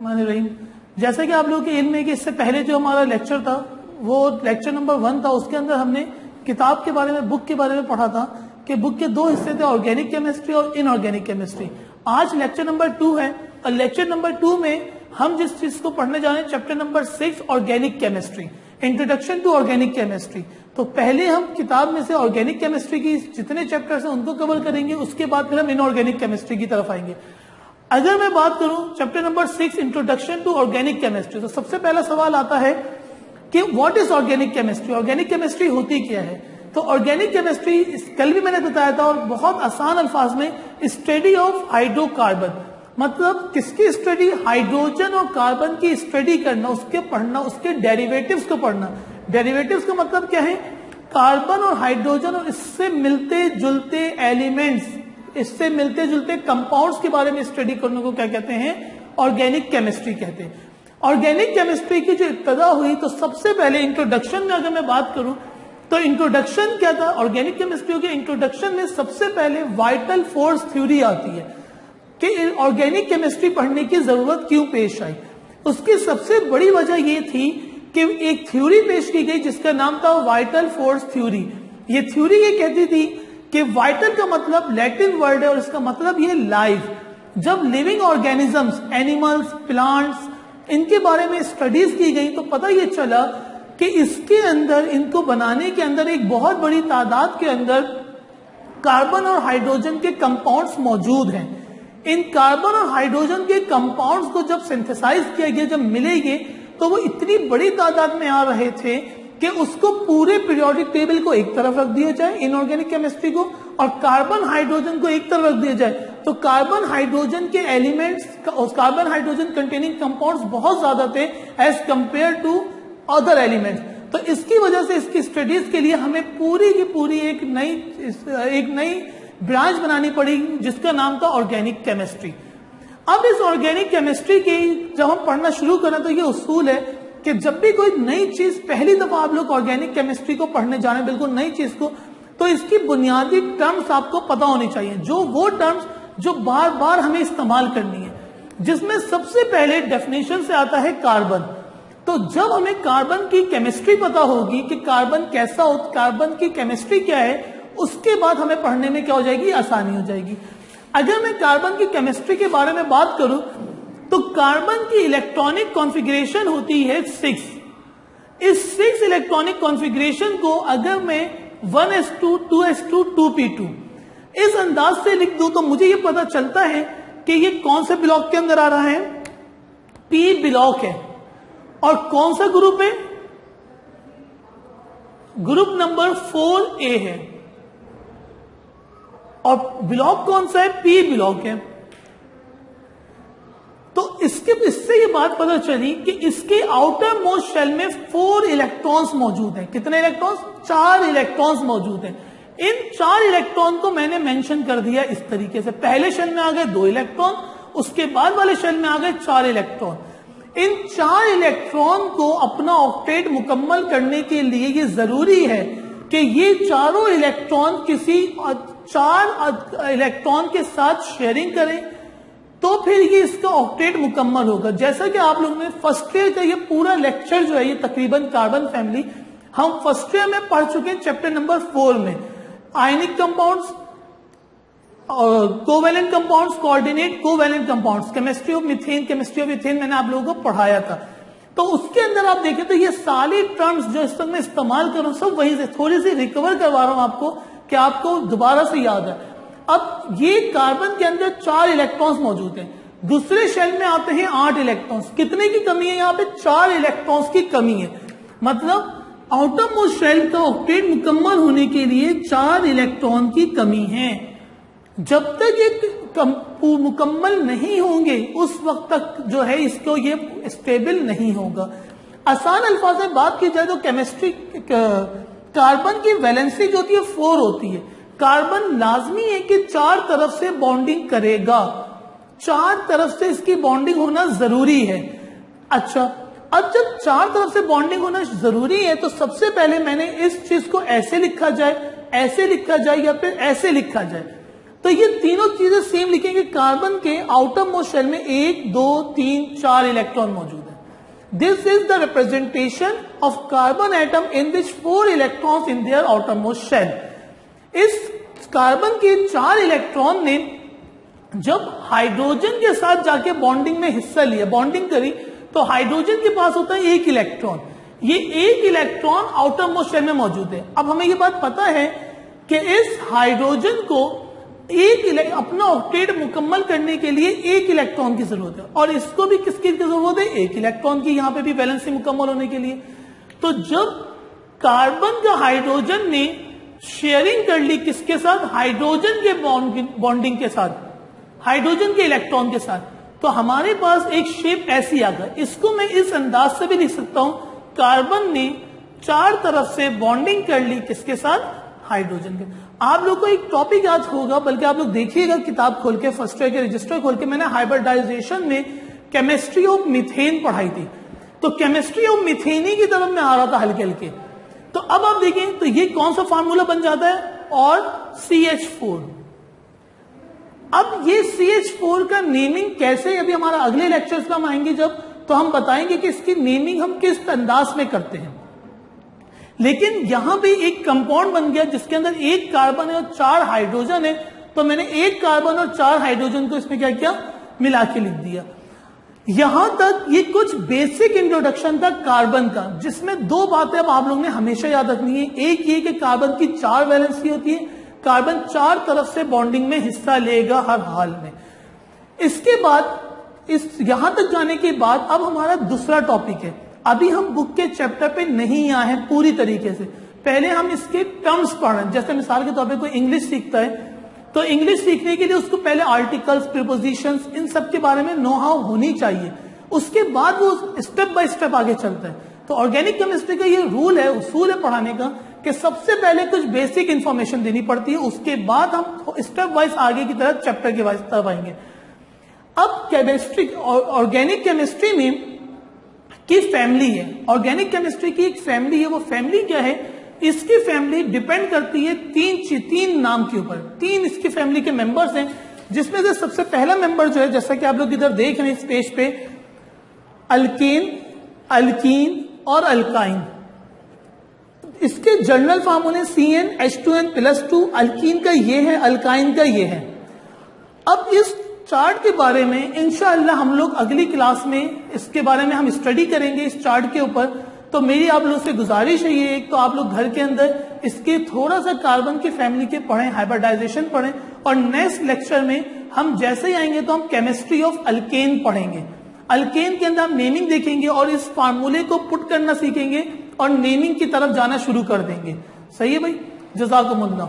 रहीम। जैसा कि आप लोगों के इल्म है कि इससे पहले जो हमारा लेक्चर था वो लेक्चर नंबर 1 था, उसके अंदर हमने किताब के बारे में, बुक के बारे में पढ़ा था कि बुक के 2 हिस्से थे, ऑर्गेनिक केमिस्ट्री और इनऑर्गेनिक केमिस्ट्री। आज लेक्चर नंबर 2 है और लेक्चर नंबर 2 में हम जिस चीज को पढ़ने जा रहे हैं chapter number 6 organic chemistry, introduction to organic chemistry. तो पहले हम किताब में से ऑर्गेनिक केमिस्ट्री की जितने चैप्टर्स हैं उनको कवर करेंगे, उसके बाद फिर हम इनऑर्गेनिक केमिस्ट्री की तरफ आएंगे। अगर मैं बात करूं chapter number 6 introduction to organic chemistry, तो सबसे पहला सवाल आता है कि what is organic chemistry, organic chemistry होती क्या है। तो ऑर्गेनिक केमिस्ट्री कल भी मैंने बताया था और बहुत आसान अल्फाज में स्टडी ऑफ हाइड्रोकार्बन, मतलब किसकी स्टडी, हाइड्रोजन और कार्बन की स्टडी करना, उसके पढ़ना, उसके डेरिवेटिव्स को पढ़ना। डेरिवेटिव्स का मतलब क्या है, कार्बन और हाइड्रोजन और इससे मिलते जुलते एलिमेंट्स, इससे मिलते जुलते कंपाउंड्स के बारे में स्टडी करने को क्या कहते हैं, ऑर्गेनिक केमिस्ट्री कहते हैं। ऑर्गेनिक केमिस्ट्री की जो इब्तदा हुई, तो सबसे पहले इंट्रोडक्शन में अगर मैं बात करूं तो इंट्रोडक्शन क्या था, ऑर्गेनिक केमिस्ट्री के इंट्रोडक्शन में सबसे पहले वाइटल फोर्स थ्योरी आती है कि ऑर्गेनिक केमिस्ट्री पढ़ने की जरूरत क्यों पेश आई। उसकी सबसे बड़ी वजह यह थी कि एक थ्योरी पेश की गई जिसका नाम था वाइटल फोर्स थ्योरी। ये थ्योरी ये कहती थी कि वाइटल का मतलब लैटिन वर्ड है और इसका मतलब ये लाइफ। जब लिविंग ऑर्गेनिजम्स, एनिमल्स, प्लांट्स, इनके बारे में स्टडीज की गई तो पता ये चला कि इसके अंदर, इनको बनाने के अंदर एक बहुत बड़ी तादाद के अंदर कार्बन और हाइड्रोजन के कंपाउंड्स मौजूद हैं। इन कार्बन और हाइड्रोजन के कंपाउंड्स को जब सिंथेसाइज किया गया, जब मिलेंगे, तो वो इतनी बड़ी तादाद में आ रहे थे कि उसको पूरे पीरियोडिक टेबल को एक तरफ रख दिया जाए, इनऑर्गेनिक केमिस्ट्री को, और कार्बन हाइड्रोजन को एक तरफ रख दिया जाए, तो कार्बन हाइड्रोजन के elements, carbon hydrogen containing compounds बहुत ज्यादा थे as compare to other elements. तो इसकी वजह से इसकी स्टडीज के लिए हमें पूरी की पूरी एक नई ब्रांच बनानी पड़ी जिसका नाम था ऑर्गेनिक केमिस्ट्री। अब इस ऑर्गेनिक केमिस्ट्री की जब हम पढ़ना शुरू करें तो ये उसूल है कि जब भी कोई नई चीज, पहली दफा आप लोग ऑर्गेनिक केमिस्ट्री को पढ़ने जा रहे हैं, बिल्कुल नई चीज को, तो इसकी बुनियादी टर्म्स आपको पता होनी चाहिए, जो वो टर्म्स जो बार बार हमें इस्तेमाल करनी है, जिसमें सबसे पहले डेफिनेशन से आता है कार्बन। तो जब हमें कार्बन की केमिस्ट्री पता होगी कि कार्बन कैसा हो, कार्बन की केमिस्ट्री क्या है, उसके बाद हमें पढ़ने में क्या हो जाएगी, आसानी हो जाएगी। अगर मैं कार्बन की केमिस्ट्री के बारे में बात करूं तो कार्बन की इलेक्ट्रॉनिक कॉन्फ़िगरेशन होती है 6। इस 6 इलेक्ट्रॉनिक कॉन्फ़िगरेशन को अगर मैं 1s2 2s2 2p2 इस अंदाज से लिख दूं तो मुझे यह पता चलता है कि ये कौन से ब्लॉक के अंदर आ रहा है, पी ब्लॉक है। और कौन सा ग्रुप है, ग्रुप नंबर 4a है। और ब्लॉक कौन सा है, पी ब्लॉक है। तो इससे ये बात पता चली कि इसके आउटर मोस्ट शेल में 4 इलेक्ट्रॉन्स मौजूद हैं। कितने इलेक्ट्रॉन्स, 4 इलेक्ट्रॉन्स मौजूद हैं। इन 4 इलेक्ट्रॉन को मैंने मेंशन कर दिया इस तरीके से, पहले शेल में आ गए 2 इलेक्ट्रॉन, उसके बाद वाले शेल में आ गए 4 इलेक्ट्रॉन। इन 4 इलेक्ट्रॉन को अपना ऑक्टेट मुकम्मल करने के लिए ये जरूरी है कि ये चारों इलेक्ट्रॉन किसी 4 इलेक्ट्रॉन के साथ शेयरिंग करें, तो फिर ये इसका ऑक्टेट मुकम्मल होगा। जैसा कि आप लोगों ने फर्स्ट ईयर का ये पूरा लेक्चर जो है, ये तकरीबन कार्बन फैमिली हम फर्स्ट ईयर में पढ़ चुके हैं चैप्टर नंबर 4 में। Ionic compounds, covalent compounds, coordinate covalent compounds, chemistry of methane, chemistry of ethane मैंने आप लोगों को पढ़ाया था। तो उसके अंदर आप देखें तो ये सारी टर्म्स जो इस वक्त मैं इस्तेमाल कर रहा हूं सब वहीं से थोड़ी सी रिकवर करवा रहा हूं आपको कि आपको दोबारा से याद है। अब ये कार्बन के अंदर 4 इलेक्ट्रॉन्स मौजूद हैं, दूसरे शेल में आते हैं 8 इलेक्ट्रॉन्स। कितने की कमी है यहाँ पे, 4 इलेक्ट्रॉन्स की कमी है। मतलब आउटर मोस्ट शेल का ऑक्टेट मुकम्मल होने के लिए 4 इलेक्ट्रॉन की कमी है। जब तक ये मुकम्मल नहीं होंगे उस वक्त तक जो है इसको ये स्टेबल नहीं होगा। आसान अल्फाज में बात की जाए तो केमिस्ट्री, कार्बन की वैलेंसी जो होती है 4 होती है। कार्बन लाजमी है कि 4 तरफ से बॉन्डिंग करेगा, 4 तरफ से इसकी बॉन्डिंग होना जरूरी है। अच्छा, अब जब 4 तरफ से बॉन्डिंग होना जरूरी है तो सबसे पहले मैंने इस चीज को ऐसे लिखा जाए, ऐसे लिखा जाए या फिर ऐसे लिखा जाए। तो ये तीनों चीजें सेम लिखेंगे, कार्बन के आउटर मोस्ट शेल में 1, 2, 3, 4 इलेक्ट्रॉन मौजूद है. This is the representation of carbon atom in which 4 electrons in their outermost shell. इस कार्बन के 4 इलेक्ट्रॉन ने जब हाइड्रोजन के साथ जाके बॉन्डिंग में हिस्सा लिया, बॉन्डिंग करी, तो हाइड्रोजन के पास होता है 1 इलेक्ट्रॉन. ये 1 इलेक्ट्रॉन आउटर मोस्ट शेल में मौजूद है. अब हमें ये बात पता है कि इस हाइड्रोजन को अपना ऑक्टेट मुकम्मल करने के लिए 1 इलेक्ट्रॉन की जरूरत है, और इसको भी किसकी जरूरत है? 1 इलेक्ट्रॉन की. यहां पे भी वैलेंसी मुकम्मल होने के लिए. तो जब कार्बन का हाइड्रोजन ने शेयरिंग कर ली किसके साथ? हाइड्रोजन के बॉन्डिंग के साथ, हाइड्रोजन के इलेक्ट्रॉन के साथ, तो हमारे पास एक शेप ऐसी आ गई. इसको मैं इस अंदाज से भी लिख सकता हूं, कार्बन ने 4 तरफ से बॉन्डिंग कर ली किसके साथ? हाइड्रोजन के. आप लोग को एक टॉपिक याद होगा, बल्कि आप लोग देखिएगा किताब खोल के, फर्स्ट ईयर के रजिस्टर खोल के, मैंने हाइब्रिडाइजेशन में केमिस्ट्री ऑफ मीथेन पढ़ाई थी. तो केमिस्ट्री ऑफ मीथेन की तरफ में आ रहा था हल्के हल्के. तो अब आप देखें तो ये कौन सा फार्मूला बन जाता है? और CH4. अब ये CH4 का नेमिंग कैसे, अभी हमारा अगले लेक्चर्स में हम आएंगे जब, तो हम बताएंगे कि इसकी नेमिंग हम किस अंदाज में करते हैं. लेकिन यहां भी एक कंपाउंड बन गया जिसके अंदर 1 कार्बन है और 4 हाइड्रोजन है. तो मैंने 1 कार्बन और 4 हाइड्रोजन को इसमें क्या किया? मिला के लिख दिया. यहां तक ये कुछ बेसिक इंट्रोडक्शन था कार्बन का, जिसमें 2 बातें अब आप लोगों ने हमेशा याद रखनी है. एक ये कि कार्बन की 4 वैलेंसी होती है, कार्बन 4 तरफ से बॉन्डिंग में हिस्सा लेगा हर हाल में. इसके बाद यहां तक जाने के बाद अब हमारा दूसरा टॉपिक है. अभी हम बुक के चैप्टर पे नहीं आए हैं पूरी तरीके से. पहले हम इसके टर्म्स पढ़ रहे हैं. जैसे मिसाल के तौर पे कोई इंग्लिश सीखता है, तो इंग्लिश सीखने के लिए उसको पहले आर्टिकल्स, प्रीपोजिशंस, इन सब के बारे में नो हाउ होनी चाहिए. उसके बाद वो स्टेप बाय स्टेप आगे चलता है. तो ऑर्गेनिक केमिस्ट्री का ये रूल है, उसूल है पढ़ाने का, कि सबसे पहले कुछ बेसिक इंफॉर्मेशन देनी पड़ती है, उसके बाद हम स्टेप वाइज आगे की तरफ चैप्टर के वाइज तरफ आएंगे. अब केमिस्ट्री, ऑर्गेनिक केमिस्ट्री में की फैमिली है, ऑर्गेनिक केमिस्ट्री की एक फैमिली है. वो फैमिली क्या है? इसकी फैमिली डिपेंड करती है 3 नाम के ऊपर. 3 इसकी फैमिली के मेंबर्स हैं, जिसमें से सबसे पहला मेंबर जो है, जैसा कि आप लोग इधर देख रहे हैं इस पेज पे, अल्केन, अल्कीन और अल्काइन. इसके जर्नल फार्मूले CnH2n+2. अल्कीन का ये है, अल्काइन का ये है. अब इस चार्ट के बारे में इंशाअल्लाह हम लोग अगली क्लास में इसके बारे में हम स्टडी करेंगे, इस चार्ट के ऊपर. तो मेरी आप लोगों से गुजारिश है ये, एक तो आप लोग घर के अंदर इसके थोड़ा सा कार्बन की फैमिली के पढ़ें, हाइब्रिडाइजेशन पढ़ें, और नेक्स्ट लेक्चर में हम जैसे ही आएंगे तो हम केमिस्ट्री ऑफ अल्केन पढ़ेंगे. अल्केन के अंदर हम नेमिंग देखेंगे और इस फार्मूले को पुट करना सीखेंगे और नेमिंग की तरफ जाना शुरू कर देंगे. सही है भाई? जज़ाकुमुल्लाह.